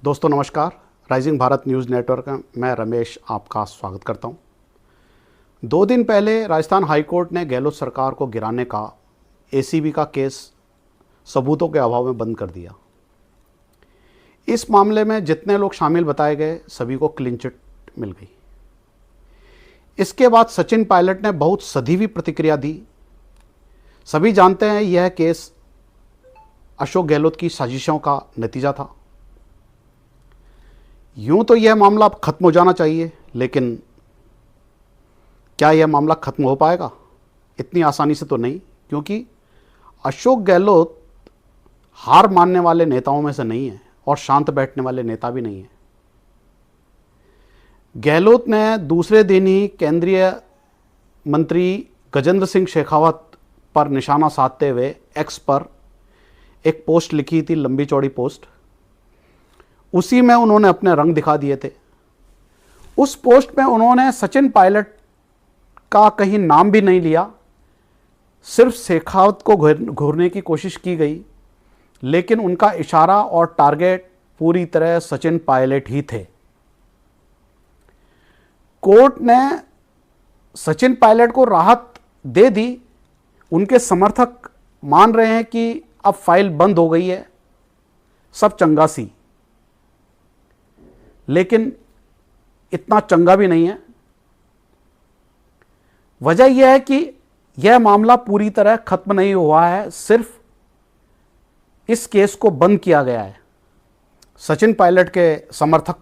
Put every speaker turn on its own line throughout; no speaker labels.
दोस्तों नमस्कार। Rising Bharat news network में मैं रमेश आपका स्वागत करता हूं। 2 दिन पहले राजस्थान हाईकोर्ट ने गहलोत सरकार को गिराने का एसीबी का केस सबूतों के अभाव में बंद कर दिया। इस मामले में जितने लोग शामिल बताए गए सभी को क्लीन चिट मिल गई। इसके बाद सचिन पायलट ने बहुत सधीवी प्रतिक्रिया दी। सभी जानते हैं यह केस अशोक गहलोत की साजिशों का नतीजा था। यूं तो यह मामला अब खत्म हो जाना चाहिए, लेकिन क्या यह मामला खत्म हो पाएगा? इतनी आसानी से तो नहीं, क्योंकि अशोक गहलोत हार मानने वाले नेताओं में से नहीं है और शांत बैठने वाले नेता भी नहीं है। गहलोत ने दूसरे दिन ही केंद्रीय मंत्री गजेंद्र सिंह शेखावत पर निशाना साधते हुए एक्स पर एक पोस्ट लिखी थी, लंबी चौड़ी पोस्ट। उसी में उन्होंने अपने रंग दिखा दिए थे। उस पोस्ट में उन्होंने सचिन पायलट का कहीं नाम भी नहीं लिया। सिर्फ शेखावत को घूरने की कोशिश की गई, लेकिन उनका इशारा और टारगेट पूरी तरह सचिन पायलट ही थे। कोर्ट ने सचिन पायलट को राहत दे दी। उनके समर्थक मान रहे हैं कि अब फाइल बंद हो गई है, सब चंगा सी। लेकिन इतना चंगा भी नहीं है। वजह यह है कि यह मामला पूरी तरह खत्म नहीं हुआ है, सिर्फ इस केस को बंद किया गया है। सचिन पायलट के समर्थक,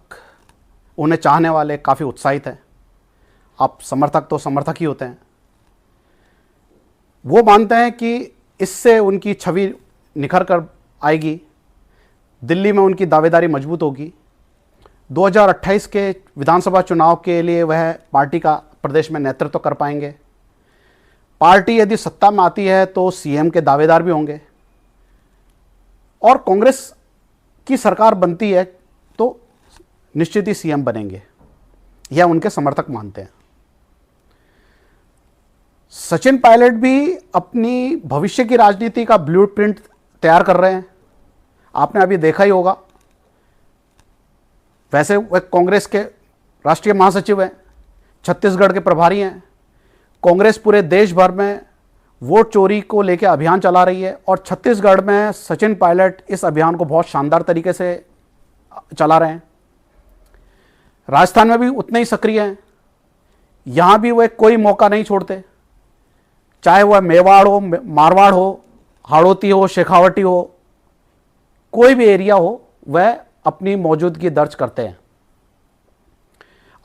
उन्हें चाहने वाले काफ़ी उत्साहित हैं। अब समर्थक तो समर्थक ही होते हैं। वो मानते हैं कि इससे उनकी छवि निखर कर आएगी, दिल्ली में उनकी दावेदारी मजबूत होगी। 2028 के विधानसभा चुनाव के लिए वह पार्टी का प्रदेश में नेतृत्व कर पाएंगे। पार्टी यदि सत्ता में आती है तो सीएम के दावेदार भी होंगे, और कांग्रेस की सरकार बनती है तो निश्चित ही सीएम बनेंगे। यह उनके समर्थक मानते हैं। सचिन पायलट भी अपनी भविष्य की राजनीति का ब्लूप्रिंट तैयार कर रहे हैं। आपने अभी देखा ही होगा। वैसे वह कांग्रेस के राष्ट्रीय महासचिव हैं, छत्तीसगढ़ के प्रभारी हैं। कांग्रेस पूरे देश भर में वोट चोरी को लेकर अभियान चला रही है, और छत्तीसगढ़ में सचिन पायलट इस अभियान को बहुत शानदार तरीके से चला रहे हैं। राजस्थान में भी उतने ही सक्रिय हैं। यहां भी वह कोई मौका नहीं छोड़ते, चाहे वह मेवाड़ हो, मारवाड़ हो, हाड़ौती हो, शेखावटी हो, कोई भी एरिया हो, वह अपनी मौजूदगी दर्ज करते हैं।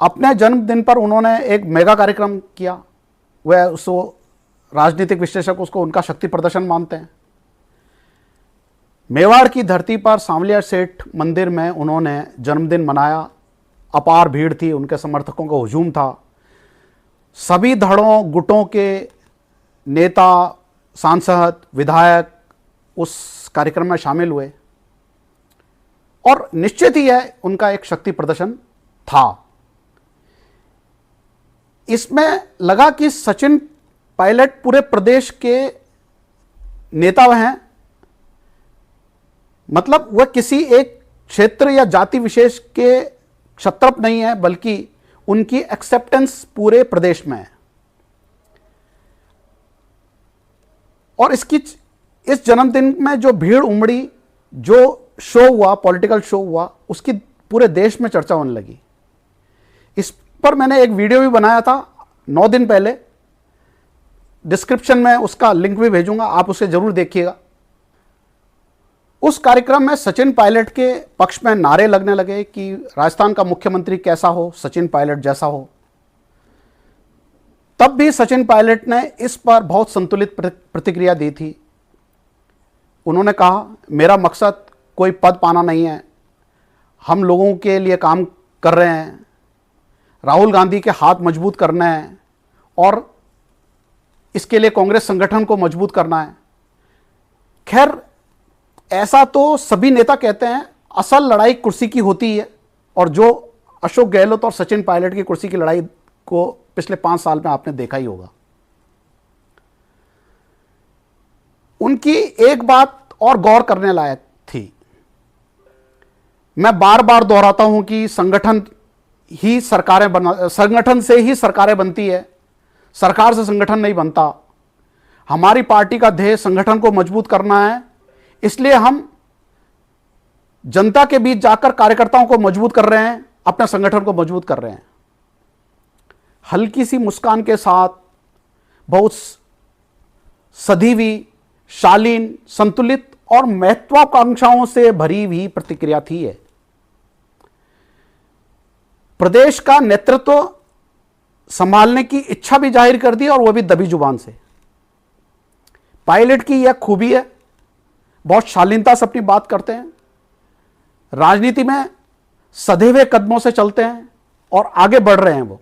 अपने जन्मदिन पर उन्होंने एक मेगा कार्यक्रम किया। वह उसको राजनीतिक विश्लेषक उसको उनका शक्ति प्रदर्शन मानते हैं। मेवाड़ की धरती पर सांवलिया सेठ मंदिर में उन्होंने जन्मदिन मनाया। अपार भीड़ थी, उनके समर्थकों का हुजूम था। सभी धड़ों गुटों के नेता, सांसद, विधायक उस कार्यक्रम में शामिल हुए, और निश्चित ही यह उनका एक शक्ति प्रदर्शन था। इसमें लगा कि सचिन पायलट पूरे प्रदेश के नेता हैं। मतलब वह किसी एक क्षेत्र या जाति विशेष के क्षत्रप नहीं है, बल्कि उनकी एक्सेप्टेंस पूरे प्रदेश में है। और इस जन्मदिन में जो भीड़ उमड़ी, जो शो हुआ, पॉलिटिकल शो हुआ, उसकी पूरे देश में चर्चा होने लगी। इस पर मैंने एक वीडियो भी बनाया था 9 दिन पहले। डिस्क्रिप्शन में उसका लिंक भी भेजूंगा, आप उसे जरूर देखिएगा। उस कार्यक्रम में सचिन पायलट के पक्ष में नारे लगने लगे कि राजस्थान का मुख्यमंत्री कैसा हो, सचिन पायलट जैसा हो। तब भी सचिन पायलट ने इस पर बहुत संतुलित प्रतिक्रिया दी थी। उन्होंने कहा, मेरा मकसद कोई पद पाना नहीं है, हम लोगों के लिए काम कर रहे हैं। राहुल गांधी के हाथ मजबूत करना है, और इसके लिए कांग्रेस संगठन को मजबूत करना है। खैर, ऐसा तो सभी नेता कहते हैं। असल लड़ाई कुर्सी की होती है, और जो अशोक गहलोत और सचिन पायलट की कुर्सी की लड़ाई को पिछले 5 साल में आपने देखा ही होगा। उनकी एक बात और गौर करने लायक थी। मैं बार बार दोहराता हूं कि संगठन से ही सरकारें बनती है, सरकार से संगठन नहीं बनता। हमारी पार्टी का ध्येय संगठन को मजबूत करना है, इसलिए हम जनता के बीच जाकर कार्यकर्ताओं को मजबूत कर रहे हैं, अपने संगठन को मजबूत कर रहे हैं। हल्की सी मुस्कान के साथ बहुत सधी हुई, शालीन, संतुलित और महत्वाकांक्षाओं से भरी हुई प्रतिक्रिया थी ये। प्रदेश का नेतृत्व संभालने की इच्छा भी जाहिर कर दी, और वह भी दबी जुबान से। पायलट की यह खूबी है, बहुत शालीनता से अपनी बात करते हैं, राजनीति में सधे हुए कदमों से चलते हैं और आगे बढ़ रहे हैं। वो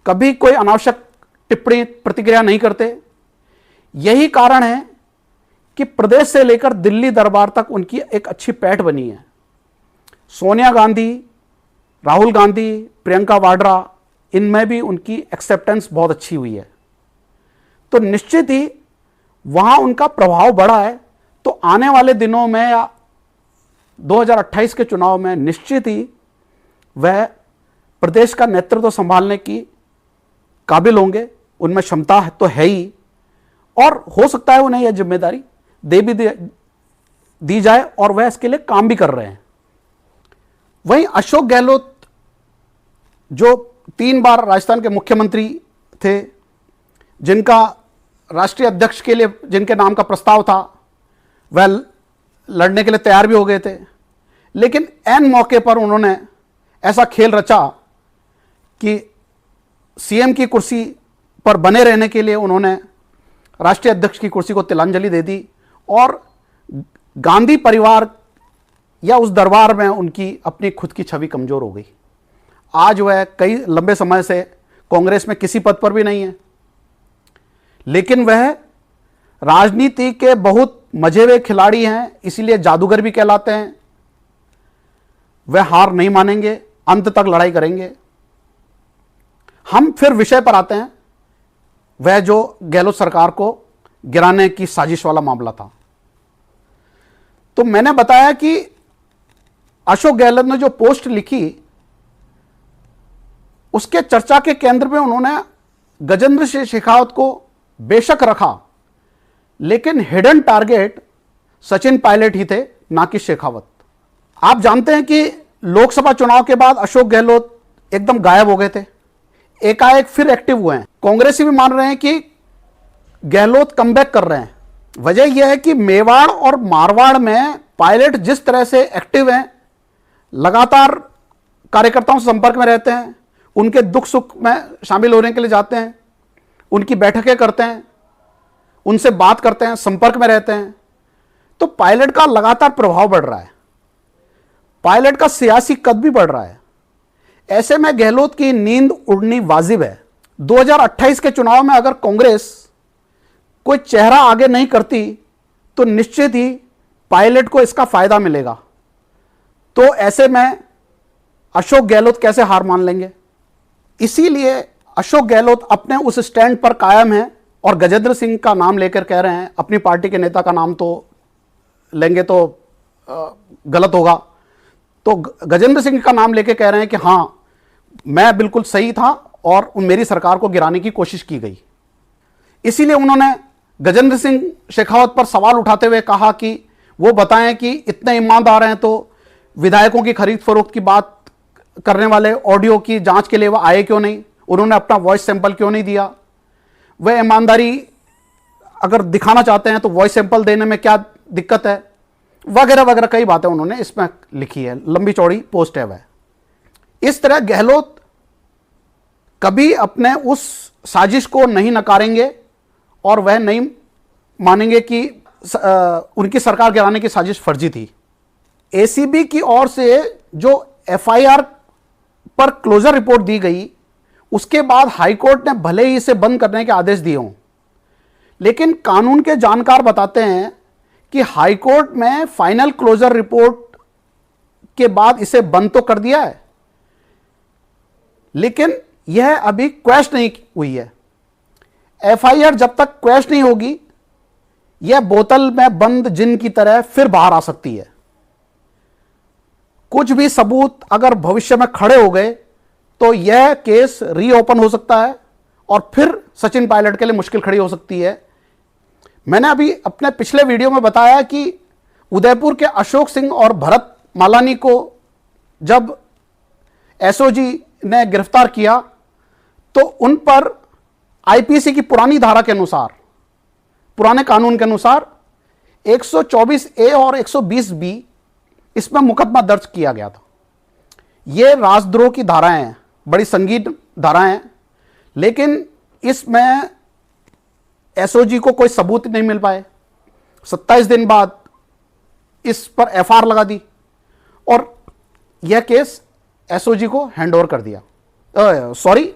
कभी कोई अनावश्यक टिप्पणी प्रतिक्रिया नहीं करते। यही कारण है कि प्रदेश से लेकर दिल्ली दरबार तक उनकी एक अच्छी पैठ बनी है। सोनिया गांधी, राहुल गांधी, प्रियंका वाड्रा, इनमें भी उनकी एक्सेप्टेंस बहुत अच्छी हुई है। तो निश्चित ही वहां उनका प्रभाव बढ़ा है। तो आने वाले दिनों में या 2028 के चुनाव में निश्चित ही वह प्रदेश का नेतृत्व संभालने की काबिल होंगे, उनमें क्षमता तो है ही, और हो सकता है उन्हें यह जिम्मेदारी दी जाए, और वह इसके लिए काम भी कर रहे हैं। वहीं अशोक गहलोत, जो 3 बार राजस्थान के मुख्यमंत्री थे, जिनका राष्ट्रीय अध्यक्ष के लिए जिनके नाम का प्रस्ताव था, वह लड़ने के लिए तैयार भी हो गए थे, लेकिन ऐन मौके पर उन्होंने ऐसा खेल रचा कि सीएम की कुर्सी पर बने रहने के लिए उन्होंने राष्ट्रीय अध्यक्ष की कुर्सी को तिलांजलि दे दी, और गांधी परिवार या उस दरबार में उनकी अपनी खुद की छवि कमजोर हो गई। आज वह कई लंबे समय से कांग्रेस में किसी पद पर भी नहीं है, लेकिन वह राजनीति के बहुत मजे हुए खिलाड़ी हैं, इसीलिए जादूगर भी कहलाते हैं। वह हार नहीं मानेंगे, अंत तक लड़ाई करेंगे। हम फिर विषय पर आते हैं, वह जो गहलोत सरकार को गिराने की साजिश वाला मामला था। तो मैंने बताया कि अशोक गहलोत ने जो पोस्ट लिखी, उसके चर्चा के केंद्र में उन्होंने गजेंद्र सिंह शेखावत को बेशक रखा, लेकिन हिडन टारगेट सचिन पायलट ही थे, ना कि शेखावत। आप जानते हैं कि लोकसभा चुनाव के बाद अशोक गहलोत एकदम गायब हो गए थे, एकाएक फिर एक्टिव हुए हैं। कांग्रेसी भी मान रहे हैं कि गहलोत कमबैक कर रहे हैं। वजह यह है कि मेवाड़ और मारवाड़ में पायलट जिस तरह से एक्टिव हैं, लगातार कार्यकर्ताओं से संपर्क में रहते हैं, उनके दुख सुख में शामिल होने के लिए जाते हैं, उनकी बैठकें करते हैं, उनसे बात करते हैं, संपर्क में रहते हैं, तो पायलट का लगातार प्रभाव बढ़ रहा है, पायलट का सियासी कद भी बढ़ रहा है। ऐसे में गहलोत की नींद उड़नी वाजिब है। 2028 के चुनाव में अगर कांग्रेस कोई चेहरा आगे नहीं करती तो निश्चित ही पायलट को इसका फायदा मिलेगा। तो ऐसे में अशोक गहलोत कैसे हार मान लेंगे? इसीलिए अशोक गहलोत अपने उस स्टैंड पर कायम है और गजेंद्र सिंह का नाम लेकर कह रहे हैं, अपनी पार्टी के नेता का नाम तो लेंगे तो गलत होगा, तो गजेंद्र सिंह का नाम लेकर कह रहे हैं कि हां मैं बिल्कुल सही था और मेरी सरकार को गिराने की कोशिश की गई। इसीलिए उन्होंने गजेंद्र सिंह शेखावत पर सवाल उठाते हुए कहा कि वो बताएं कि इतने ईमानदार हैं तो विधायकों की खरीद फरोख्त की बात करने वाले ऑडियो की जांच के लिए वो आए क्यों नहीं, उन्होंने अपना वॉइस सैंपल क्यों नहीं दिया, वह ईमानदारी अगर दिखाना चाहते हैं तो वॉइस सैंपल देने में क्या दिक्कत है, वगैरह वगैरह कई बातें उन्होंने इसमें लिखी है, लंबी चौड़ी पोस्ट है वह। इस तरह गहलोत कभी अपने उस साजिश को नहीं नकारेंगे और वह नहीं मानेंगे कि उनकी सरकार गिराने की साजिश फर्जी थी। एसीबी की ओर से जो एफआईआर पर क्लोजर रिपोर्ट दी गई, उसके बाद हाईकोर्ट ने भले ही इसे बंद करने के आदेश दिए हों, लेकिन कानून के जानकार बताते हैं कि हाईकोर्ट में फाइनल क्लोजर रिपोर्ट के बाद इसे बंद तो कर दिया है, लेकिन यह अभी क्वैश नहीं हुई है। एफआईआर जब तक क्वैश नहीं होगी, यह बोतल में बंद जिन की तरह फिर बाहर आ सकती है। कुछ भी सबूत अगर भविष्य में खड़े हो गए तो यह केस रीओपन हो सकता है और फिर सचिन पायलट के लिए मुश्किल खड़ी हो सकती है। मैंने अभी अपने पिछले वीडियो में बताया कि उदयपुर के अशोक सिंह और भरत मालानी को जब एसओजी ने गिरफ्तार किया तो उन पर आईपीसी की पुरानी धारा के अनुसार, पुराने कानून के अनुसार 124A और 120B इसमें मुकदमा दर्ज किया गया था। ये राजद्रोह की धाराएं हैं, बड़ी संगीन धाराएं हैं, लेकिन इसमें एसओजी को कोई सबूत नहीं मिल पाए। 27 दिन बाद इस पर एफआईआर लगा दी और यह केस एसओजी को हैंडओवर कर दिया,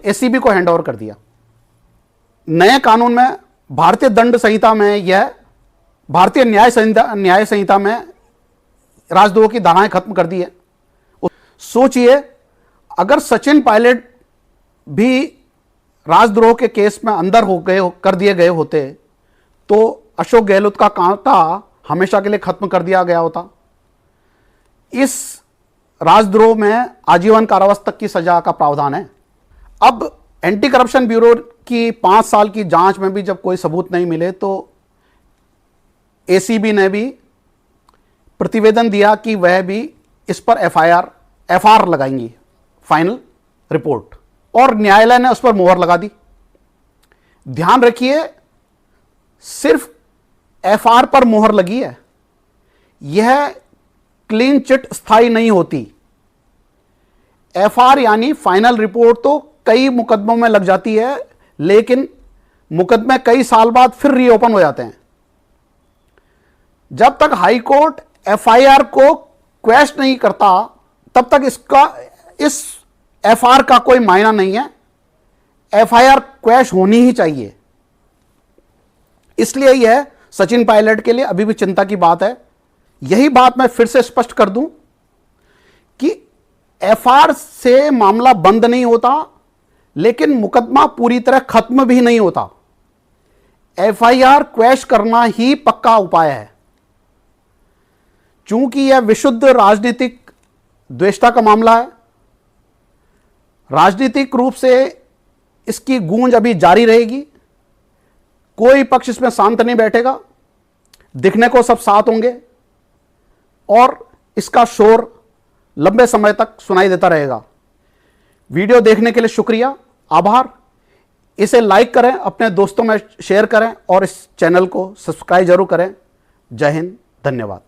एसीबी को हैंडओवर कर दिया। नए कानून में, भारतीय दंड संहिता में, यह भारतीय न्याय संहिता में राजद्रोह की धाराएं खत्म कर दी है। सोचिए अगर सचिन पायलट भी राजद्रोह के केस में अंदर कर दिए गए होते तो अशोक गहलोत का कांटा हमेशा के लिए खत्म कर दिया गया होता। इस राजद्रोह में आजीवन कारावास तक की सजा का प्रावधान है। अब एंटी करप्शन ब्यूरो की 5 साल की जांच में भी जब कोई सबूत नहीं मिले तो एसीबी ने भी प्रतिवेदन दिया कि वह भी इस पर एफआईआर लगाएंगी, फाइनल रिपोर्ट, और न्यायालय ने उस पर मोहर लगा दी। ध्यान रखिए, सिर्फ एफआईआर पर मोहर लगी है, यह क्लीन चिट स्थायी नहीं होती। एफआईआर यानी फाइनल रिपोर्ट तो कई मुकदमों में लग जाती है, लेकिन मुकदमे कई साल बाद फिर रीओपन हो जाते हैं। जब तक हाई कोर्ट एफआईआर को क्वैश नहीं करता तब तक इस एफआईआर का कोई मायना नहीं है। एफआईआर क्वैश होनी ही चाहिए। इसलिए यह सचिन पायलट के लिए अभी भी चिंता की बात है। यही बात मैं फिर से स्पष्ट कर दूं कि एफआईआर से मामला बंद नहीं होता, लेकिन मुकदमा पूरी तरह खत्म भी नहीं होता। एफआईआर क्वैश करना ही पक्का उपाय है। चूंकि यह विशुद्ध राजनीतिक द्वेषता का मामला है, राजनीतिक रूप से इसकी गूंज अभी जारी रहेगी। कोई पक्ष इसमें शांत नहीं बैठेगा। दिखने को सब साथ होंगे और इसका शोर लंबे समय तक सुनाई देता रहेगा। वीडियो देखने के लिए शुक्रिया, आभार। इसे लाइक करें, अपने दोस्तों में शेयर करें और इस चैनल को सब्सक्राइब जरूर करें। जय हिंद, धन्यवाद।